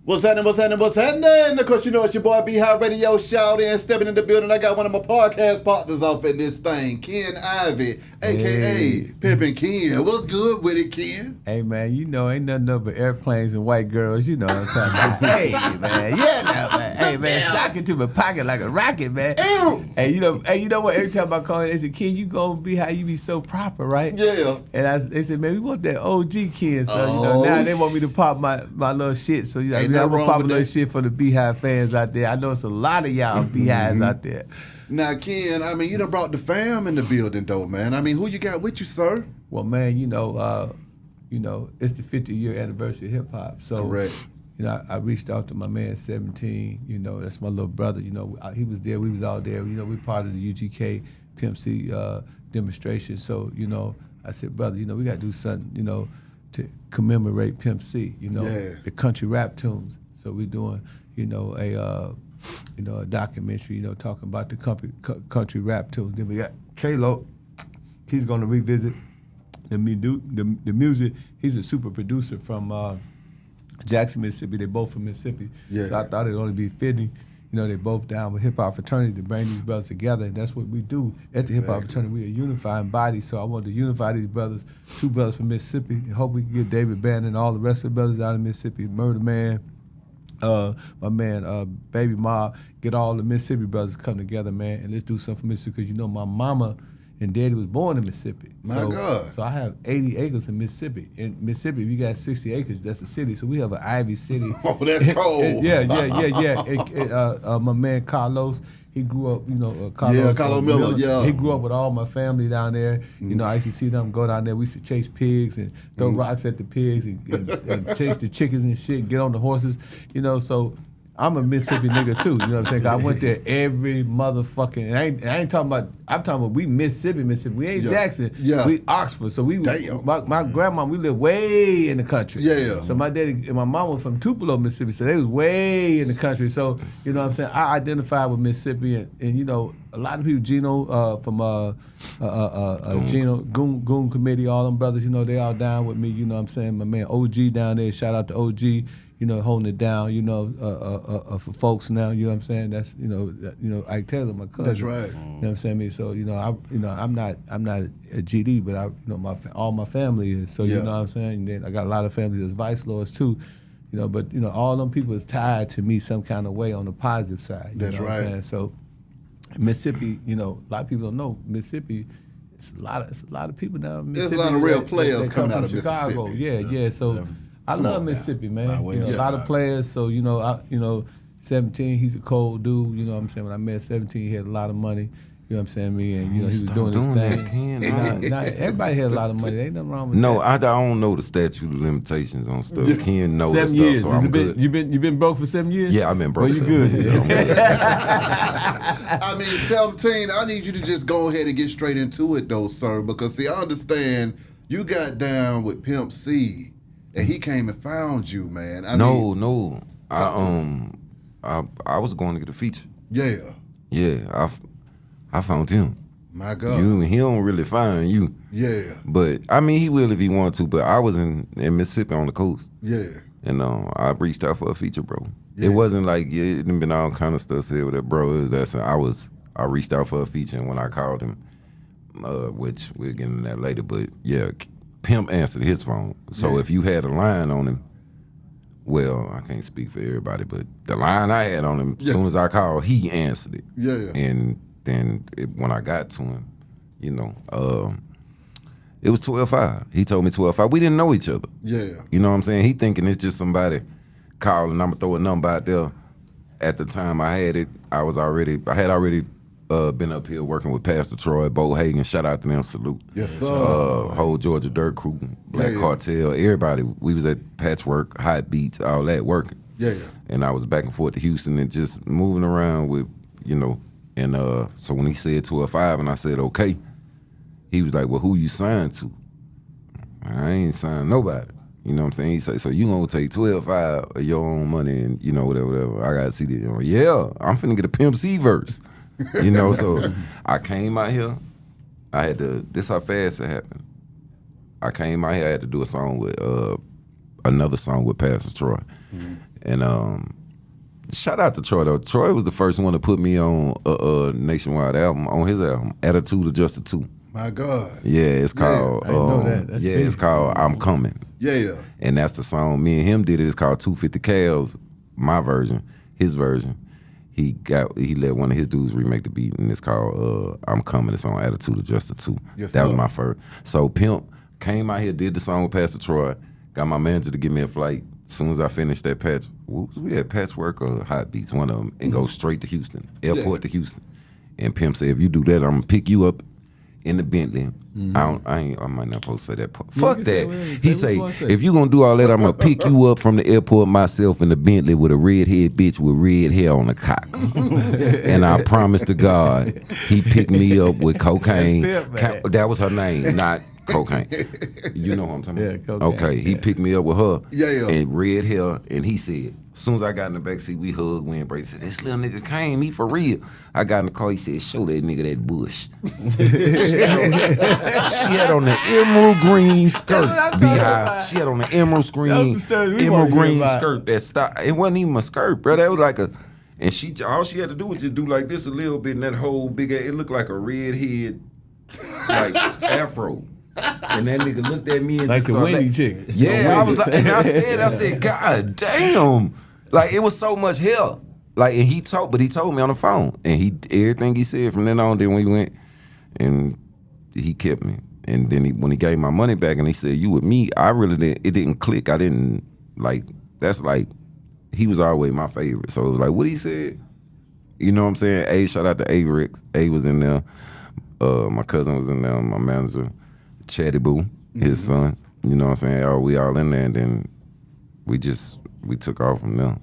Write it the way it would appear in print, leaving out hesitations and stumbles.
What's happening? Of course, you know it's your boy B-High Radio Shout and stepping in the building. I got one of my podcast partners off in this thing, Ken Ivy, a.k.a. Pimp and Ken. What's good with it, Ken? Hey, man, you know, ain't nothing up but airplanes and white girls. You know what I'm talking about. Hey, man, yeah, now, man. Hey, man, sock it to my pocket like a rocket, man. Ew. Hey, you know what? Every time I call it, they say, Ken, you gonna be how you be so proper, right? Yeah. And they said, man, we want that OG Ken. So, you know, now they want me to pop my little shit. So, you know, I'm gonna pop a little shit for the Beehive fans out there. I know it's a lot of y'all Beehives out there. Now, Ken, I mean, you done brought the fam in the building, though, man. I mean, who you got with you, sir? Well, man, you know, it's the 50-year anniversary of hip hop. So, correct. You know, I reached out to my man 17. You know, that's my little brother. You know, he was there. We was all there. You know, we part of the UGK Pimp C demonstration. So, you know, I said, brother, you know, we got to do something, you know, to commemorate Pimp C. You know, the country rap tunes. So we doing, you know, a documentary, you know, talking about the country rap tunes. Then we got K-Lo. He's going to revisit the music. He's a super producer from Jackson, Mississippi. They both from Mississippi. Yeah. So I thought it'd only be fitting. You know, they both down with hip hop fraternity to bring these brothers together, and that's what we do at the hip hop fraternity. We're a unifying body. So I wanted to unify these brothers, two brothers from Mississippi. I hope we can get David Bannon and all the rest of the brothers out of Mississippi, Murder Man. My man, Baby Ma, get all the Mississippi brothers come together, man, and let's do something for Mississippi. Because you know my mama and daddy was born in Mississippi. My God. So I have 80 acres in Mississippi. In Mississippi, if you got 60 acres, that's a city. So we have an Ivy City. Oh, that's cold. Yeah. My man Carlos, he grew up, you know, Carlos Miller, yeah. He grew up with all my family down there. You know, I used to see them go down there. We used to chase pigs and throw rocks at the pigs and chase the chickens and shit and get on the horses. You know, so I'm a Mississippi nigga too. You know what I'm saying? I went there every motherfucking. I ain't talking about. I'm talking about we Mississippi. We ain't Jackson. Yeah. We Oxford. So we. My grandma. We live way in the country. Yeah. So my daddy and my mom was from Tupelo, Mississippi. So they was way in the country. So you know what I'm saying? I identify with Mississippi, and you know a lot of people. Gino from Gino Goon Committee. All them brothers. You know they all down with me. You know what I'm saying? My man OG down there. Shout out to OG. You know, holding it down, you know, for folks now, you know what I'm saying? That's, you know, Ike Taylor, my cousin. That's right. You know what I'm saying? So, you know, I'm not a GD, but all my family is. So, you know what I'm saying? And then I got a lot of family that's vice lords too, you know, but, you know, all them people is tied to me some kind of way on the positive side. You that's know what right. I'm saying? So, Mississippi, you know, a lot of people don't know, Mississippi, it's a lot of people now in Mississippi. There's a lot of real players that coming out of Chicago. Mississippi. Yeah, so... I love Mississippi, man. You know, a lot of players. So you know, 17. He's a cold dude. You know what I'm saying? When I met 17, he had a lot of money. You know what I'm saying? And you know, he was doing his thing. Everybody had a lot of money. There ain't nothing wrong with that. No, I don't know the statute of limitations on stuff. Ken knows that 7 stuff, years. so I'm good. You been broke for 7 years? Yeah, I've been broke. Well, you good. I mean, 17. I need you to just go ahead and get straight into it, though, sir. Because see, I understand you got down with Pimp C. And he came and found you, man. No. I was going to get a feature. Yeah. Yeah, I found him. My God. He don't really find you. Yeah. But I mean, he will if he want to. But I was in Mississippi on the coast. Yeah. And I reached out for a feature, bro. Yeah. It wasn't like it done been all kind of stuff said with that, bro. I reached out for a feature, and when I called him, which we'll get into that later. But yeah. Pimp answered his phone. So if you had a line on him, well, I can't speak for everybody, but the line I had on him, as soon as I called, he answered it. Yeah. And then when I got to him, you know, it was 12-5. He told me 12-5. We didn't know each other. Yeah. You know what I'm saying? He thinking it's just somebody calling. I'm going to throw a number out there. At the time I had it, I had already been up here working with Pastor Troy, Bo Hagan. Shout out to them, salute. Yes, sir. Whole Georgia Dirt Crew, Black Cartel, everybody. We was at Patchwork, Hot Beats, all that working. Yeah. And I was back and forth to Houston and just moving around with, you know. And so when he said 12-5 and I said, okay, he was like, well, who you signed to? I ain't signed nobody. You know what I'm saying? He said, so you gonna take 12-5 of your own money and, you know, whatever. I gotta see this. Yeah, I'm finna get a Pimp C verse. You know, so I came out here. I had to, this how fast it happened. I came out here, I had to do a song with, another song with Pastor Troy. Mm-hmm. And shout out to Troy though. Troy was the first one to put me on a nationwide album, on his album, Attitude Adjuster 2. My God. Yeah, it's called. I didn't know that. That's big. It's called I'm Coming. Yeah. And that's the song. Me and him did it. It's called 250 Cals. My version, his version. He let one of his dudes remake the beat, and it's called I'm Coming. It's on Attitude Adjuster 2. Yes, that sir. was my first. So Pimp came out here, did the song with Pastor Troy, got my manager to give me a flight. As soon as I finished that patch, we had Patchwork or Hot Beats, one of them, and go straight to Houston, airport to Houston. And Pimp said, if you do that, I'm gonna pick you up in the Bentley. I might not supposed to say that. Fuck that. He say, if you gonna do all that, I'm gonna pick you up from the airport myself in the Bentley with a redhead bitch with red hair on the cock. And I promise to God, he picked me up with cocaine. That was her name, not cocaine. You know what I'm talking about? Yeah, cocaine. Okay, he picked me up with her Yeah. and red hair, and he said, as soon as I got in the backseat, we hugged, we embraced. He said, this little nigga came, he for real. I got in the car, he said, show that nigga that bush. She had on the emerald green skirt, beehive. She had on the emerald green skirt. It wasn't even a skirt, bro. That was like a, and all she had to do was just do like this a little bit, and that whole big, it looked like a red head, like afro. And that nigga looked at me and like just the started Wendy chick. Yeah, I was like, and I said, God damn. Like, it was so much hell. Like, and he told me on the phone. And everything he said from then on, then we went, and he kept me. And then when he gave my money back and he said, you with me, I really didn't, it didn't click. I didn't, like, that's like, he was always my favorite. So it was like, what he said? You know what I'm saying? A, shout out to A-Rex. A was in there. My cousin was in there, my manager, Chatty Boo, his son. You know what I'm saying? We all in there, and then we took off from there.